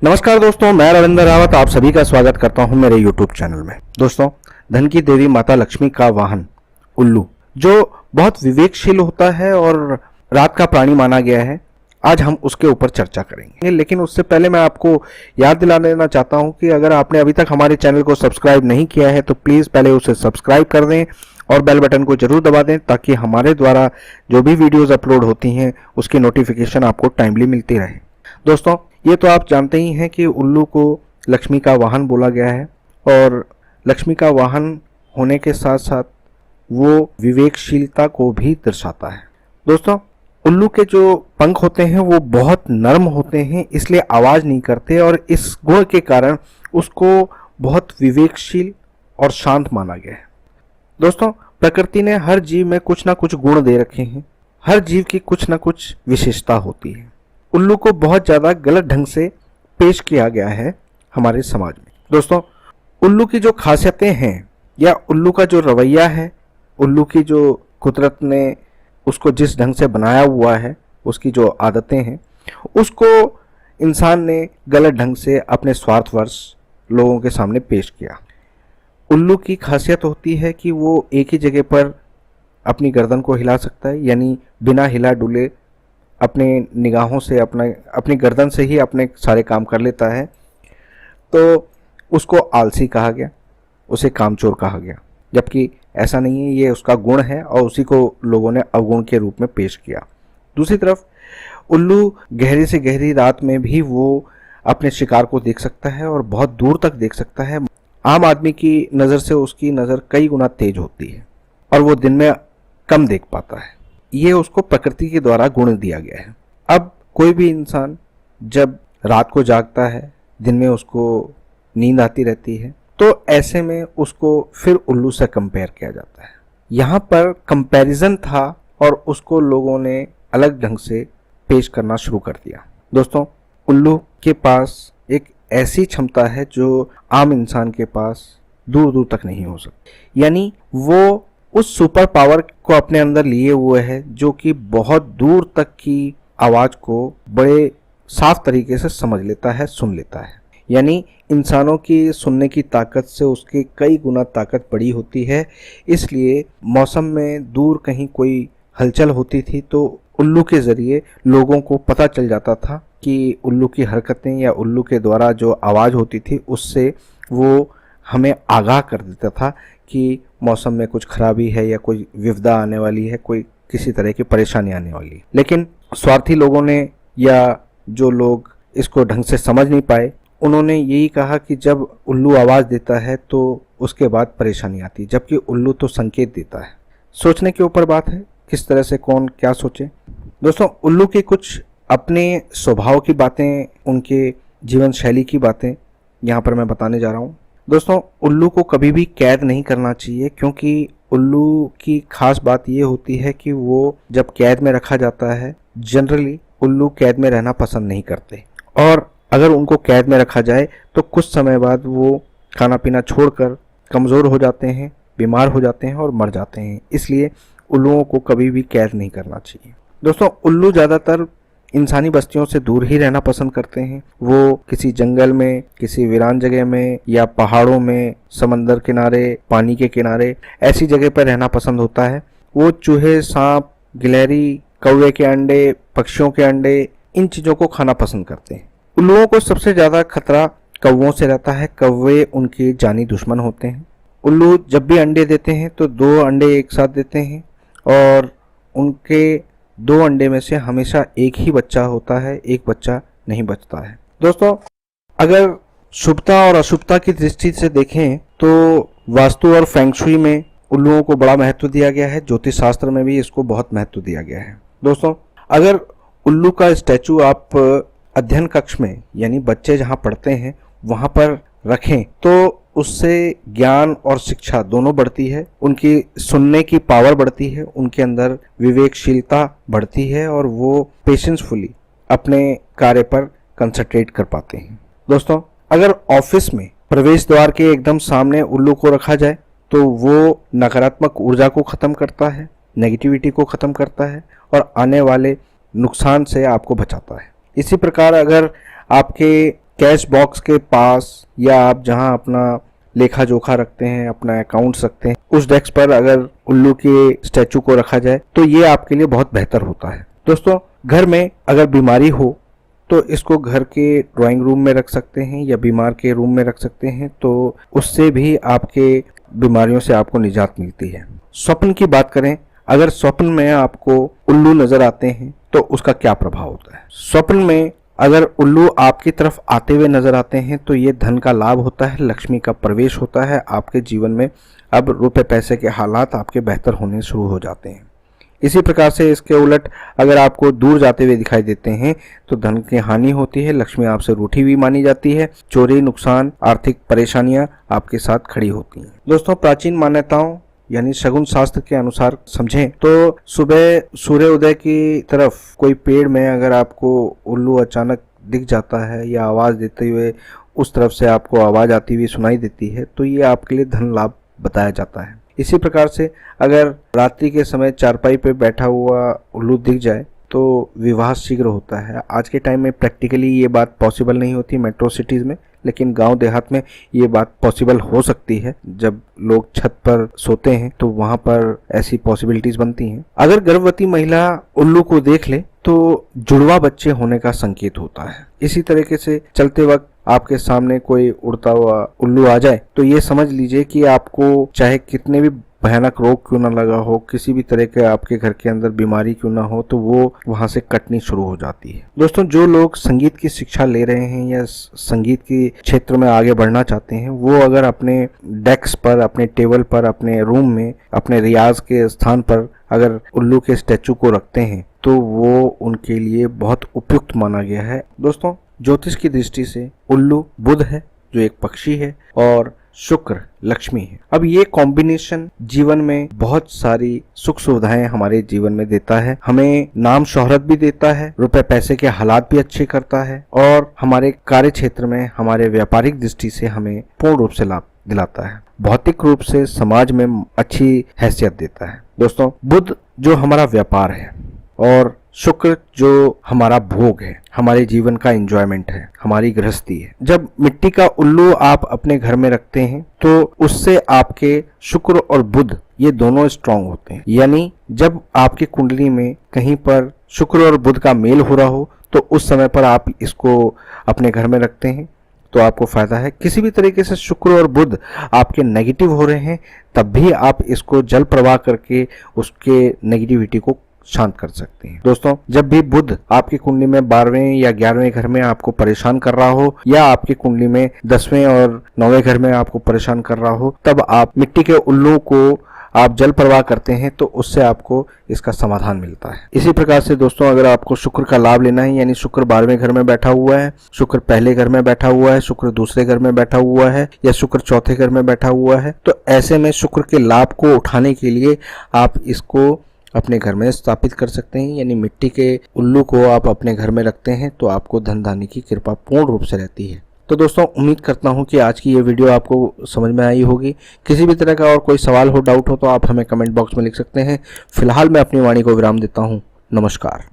नमस्कार दोस्तों, मैं रविंद्र रावत आप सभी का स्वागत करता हूं मेरे YouTube चैनल में। दोस्तों, धन की देवी माता लक्ष्मी का वाहन उल्लू, जो बहुत विवेकशील होता है और रात का प्राणी माना गया है, आज हम उसके ऊपर चर्चा करेंगे। लेकिन उससे पहले मैं आपको याद दिला देना चाहता हूं कि अगर आपने अभी तक हमारे चैनल को सब्सक्राइब नहीं किया है तो प्लीज़ पहले उसे सब्सक्राइब कर दें और बेल बटन को जरूर दबा दें, ताकि हमारे द्वारा जो भी वीडियोज़ अपलोड होती हैं उसकी नोटिफिकेशन आपको टाइमली मिलती रहे। दोस्तों, ये तो आप जानते ही हैं कि उल्लू को लक्ष्मी का वाहन बोला गया है और लक्ष्मी का वाहन होने के साथ साथ वो विवेकशीलता को भी दर्शाता है। दोस्तों, उल्लू के जो पंख होते हैं वो बहुत नरम होते हैं, इसलिए आवाज़ नहीं करते और इस गुण के कारण उसको बहुत विवेकशील और शांत माना गया है। दोस्तों, प्रकृति ने हर जीव में कुछ ना कुछ गुण दे रखे हैं। हर जीव की कुछ ना कुछ विशेषता होती है। उल्लू को बहुत ज़्यादा गलत ढंग से पेश किया गया है हमारे समाज में। दोस्तों, उल्लू की जो खासियतें हैं या उल्लू का जो रवैया है, उल्लू की जो कुदरत ने उसको जिस ढंग से बनाया हुआ है, उसकी जो आदतें हैं, उसको इंसान ने गलत ढंग से अपने स्वार्थवश लोगों के सामने पेश किया। उल्लू की खासियत होती है कि वो एक ही जगह पर अपनी गर्दन को हिला सकता है, यानी बिना हिला डुले अपने निगाहों से अपनी गर्दन से ही अपने सारे काम कर लेता है। तो उसको आलसी कहा गया, उसे कामचोर कहा गया, जबकि ऐसा नहीं है, ये उसका गुण है और उसी को लोगों ने अवगुण के रूप में पेश किया। दूसरी तरफ उल्लू गहरी से गहरी रात में भी वो अपने शिकार को देख सकता है और बहुत दूर तक देख सकता है। आम आदमी की नज़र से उसकी नज़र कई गुना तेज होती है और वो दिन में कम देख पाता है। ये उसको प्रकृति के द्वारा गुण दिया गया है। अब कोई भी इंसान जब रात को जागता है, दिन में उसको नींद आती रहती है, तो ऐसे में उसको फिर उल्लू से कंपेयर किया जाता है। यहाँ पर कंपैरिजन था और उसको लोगों ने अलग ढंग से पेश करना शुरू कर दिया। दोस्तों, उल्लू के पास एक ऐसी क्षमता है जो आम इंसान के पास दूर दूर तक नहीं हो सकती, यानी वो उस सुपर पावर को अपने अंदर लिए हुए है जो कि बहुत दूर तक की आवाज़ को बड़े साफ तरीके से समझ लेता है, सुन लेता है। यानी इंसानों की सुनने की ताकत से उसकी कई गुना ताकत बड़ी होती है। इसलिए मौसम में दूर कहीं कोई हलचल होती थी तो उल्लू के ज़रिए लोगों को पता चल जाता था कि उल्लू की हरकतें या उल्लू के द्वारा जो आवाज़ होती थी उससे वो हमें आगाह कर देता था कि मौसम में कुछ खराबी है या कोई विपदा आने वाली है, कोई किसी तरह की परेशानी आने वाली है। लेकिन स्वार्थी लोगों ने या जो लोग इसको ढंग से समझ नहीं पाए, उन्होंने यही कहा कि जब उल्लू आवाज़ देता है तो उसके बाद परेशानी आती है, जबकि उल्लू तो संकेत देता है। सोचने के ऊपर बात है किस तरह से कौन क्या सोचे। दोस्तों, उल्लू के कुछ अपने स्वभाव की बातें, उनके जीवन शैली की बातें यहाँ पर मैं बताने जा रहा हूँ। दोस्तों, उल्लू को कभी भी कैद नहीं करना चाहिए, क्योंकि उल्लू की खास बात ये होती है कि वो जब कैद में रखा जाता है, जनरली उल्लू कैद में रहना पसंद नहीं करते और अगर उनको कैद में रखा जाए तो कुछ समय बाद वो खाना पीना छोड़कर कमज़ोर हो जाते हैं, बीमार हो जाते हैं और मर जाते हैं। इसलिए उल्लुओं को कभी भी कैद नहीं करना चाहिए। दोस्तों, उल्लू ज़्यादातर इंसानी बस्तियों से दूर ही रहना पसंद करते हैं। वो किसी जंगल में, किसी वीरान जगह में या पहाड़ों में, समंदर किनारे, पानी के किनारे, ऐसी जगह पर रहना पसंद होता है। वो चूहे, सांप, गिलहरी, कौवे के अंडे, पक्षियों के अंडे, इन चीज़ों को खाना पसंद करते हैं। उल्लुओं को सबसे ज़्यादा खतरा कौवों से रहता है। कौवे उनके जानी दुश्मन होते हैं। उल्लू जब भी अंडे देते हैं तो 2 अंडे एक साथ देते हैं और उनके 2 अंडे में से हमेशा एक ही बच्चा होता है, एक बच्चा नहीं बचता है। दोस्तों, अगर शुभता और अशुभता की दृष्टि से देखें तो वास्तु और फेंग शुई में उल्लुओं को बड़ा महत्व दिया गया है। ज्योतिष शास्त्र में भी इसको बहुत महत्व दिया गया है। दोस्तों, अगर उल्लू का स्टैचू आप अध्ययन कक्ष में, यानी बच्चे जहाँ पढ़ते हैं वहाँ पर रखें तो उससे ज्ञान और शिक्षा दोनों बढ़ती है, उनकी सुनने की पावर बढ़ती है, उनके अंदर विवेकशीलता बढ़ती है और वो पेशेंसफुली अपने कार्य पर कंसंट्रेट कर पाते हैं। दोस्तों, अगर ऑफिस में प्रवेश द्वार के एकदम सामने उल्लू को रखा जाए तो वो नकारात्मक ऊर्जा को ख़त्म करता है, नेगेटिविटी को ख़त्म करता है और आने वाले नुकसान से आपको बचाता है। इसी प्रकार अगर आपके कैश बॉक्स के पास या आप जहां अपना लेखा जोखा रखते हैं, अपना अकाउंट्स रखते हैं, उस डेस्क पर अगर उल्लू के स्टैचू को रखा जाए तो ये आपके लिए बहुत बेहतर होता है। दोस्तों, घर में अगर बीमारी हो तो इसको घर के ड्राइंग रूम में रख सकते हैं या बीमार के रूम में रख सकते हैं, तो उससे भी आपके बीमारियों से आपको निजात मिलती है। स्वप्न की बात करें, अगर स्वप्न में आपको उल्लू नजर आते हैं तो उसका क्या प्रभाव होता है। स्वप्न में अगर उल्लू आपकी तरफ आते हुए नजर आते हैं तो ये धन का लाभ होता है, लक्ष्मी का प्रवेश होता है आपके जीवन में। अब रुपए पैसे के हालात आपके बेहतर होने शुरू हो जाते हैं। इसी प्रकार से इसके उलट अगर आपको दूर जाते हुए दिखाई देते हैं तो धन की हानि होती है, लक्ष्मी आपसे रूठी हुई मानी जाती है, चोरी, नुकसान, आर्थिक परेशानियां आपके साथ खड़ी होती हैं। दोस्तों, प्राचीन मान्यताओं यानी शगुन शास्त्र के अनुसार समझें तो सुबह सूर्य उदय की तरफ कोई पेड़ में अगर आपको उल्लू अचानक दिख जाता है या आवाज देते हुए उस तरफ से आपको आवाज आती हुई सुनाई देती है तो ये आपके लिए धन लाभ बताया जाता है। इसी प्रकार से अगर रात्रि के समय चारपाई पे बैठा हुआ उल्लू दिख जाए तो विवाह शीघ्र होता है। आज के टाइम में प्रैक्टिकली ये बात पॉसिबल नहीं होती मेट्रो सिटीज में, लेकिन गांव देहात में ये बात पॉसिबल हो सकती है। जब लोग छत पर सोते हैं तो वहां पर ऐसी पॉसिबिलिटीज बनती हैं। अगर गर्भवती महिला उल्लू को देख ले तो जुड़वा बच्चे होने का संकेत होता है। इसी तरीके से चलते वक्त आपके सामने कोई उड़ता हुआ उल्लू आ जाए तो ये समझ लीजिए कि आपको चाहे कितने भी भयानक रोग क्यों ना लगा हो, किसी भी तरह के आपके घर के अंदर बीमारी क्यों ना हो, तो वो वहां से कटनी शुरू हो जाती है। दोस्तों, जो लोग संगीत की शिक्षा ले रहे हैं या संगीत के क्षेत्र में आगे बढ़ना चाहते हैं, वो अगर अपने डेस्क पर, अपने टेबल पर, अपने रूम में, अपने रियाज के स्थान पर अगर उल्लू के स्टैचू को रखते हैं तो वो उनके लिए बहुत उपयुक्त माना गया है। दोस्तों, ज्योतिष की दृष्टि से उल्लू बुध है जो एक पक्षी है और शुक्र लक्ष्मी है। अब ये कॉम्बिनेशन जीवन में बहुत सारी सुख सुविधाएं हमारे जीवन में देता है, हमें नाम शोहरत भी देता है, रुपए पैसे के हालात भी अच्छे करता है और हमारे कार्य क्षेत्र में, हमारे व्यापारिक दृष्टि से हमें पूर्ण रूप से लाभ दिलाता है, भौतिक रूप से समाज में अच्छी हैसियत देता है। दोस्तों, बुध जो हमारा व्यापार है और शुक्र जो हमारा भोग है, हमारे जीवन का एंजॉयमेंट है, हमारी गृहस्थी है। जब मिट्टी का उल्लू आप अपने घर में रखते हैं तो उससे आपके शुक्र और बुध ये दोनों स्ट्रांग होते हैं। यानी जब आपकी कुंडली में कहीं पर शुक्र और बुध का मेल हो रहा हो तो उस समय पर आप इसको अपने घर में रखते हैं तो आपको फायदा है। किसी भी तरीके से शुक्र और बुध आपके नेगेटिव हो रहे हैं तब भी आप इसको जल प्रवाह करके उसके नेगेटिविटी को शांत कर सकते हैं। दोस्तों, जब भी बुध आपकी कुंडली में 12वें या 11वें घर में आपको परेशान कर रहा हो या आपकी कुंडली में 10वें और 9वें घर में आपको परेशान कर रहा हो, तब आप मिट्टी के उल्लू को आप जल प्रवाह करते हैं तो उससे आपको इसका समाधान मिलता है। इसी प्रकार से दोस्तों, अगर आपको शुक्र का लाभ लेना है, यानी शुक्र 12वें घर में बैठा हुआ है, शुक्र पहले घर में बैठा हुआ है, शुक्र दूसरे घर में बैठा हुआ है या शुक्र चौथे घर में बैठा हुआ है, तो ऐसे में शुक्र के लाभ को उठाने के लिए आप इसको अपने घर में स्थापित कर सकते हैं। यानी मिट्टी के उल्लू को आप अपने घर में रखते हैं तो आपको धन धान्य की कृपा पूर्ण रूप से रहती है। तो दोस्तों, उम्मीद करता हूं कि आज की ये वीडियो आपको समझ में आई होगी। किसी भी तरह का और कोई सवाल हो, डाउट हो तो आप हमें कमेंट बॉक्स में लिख सकते हैं। फिलहाल मैं अपनी वाणी को विराम देता हूं। नमस्कार।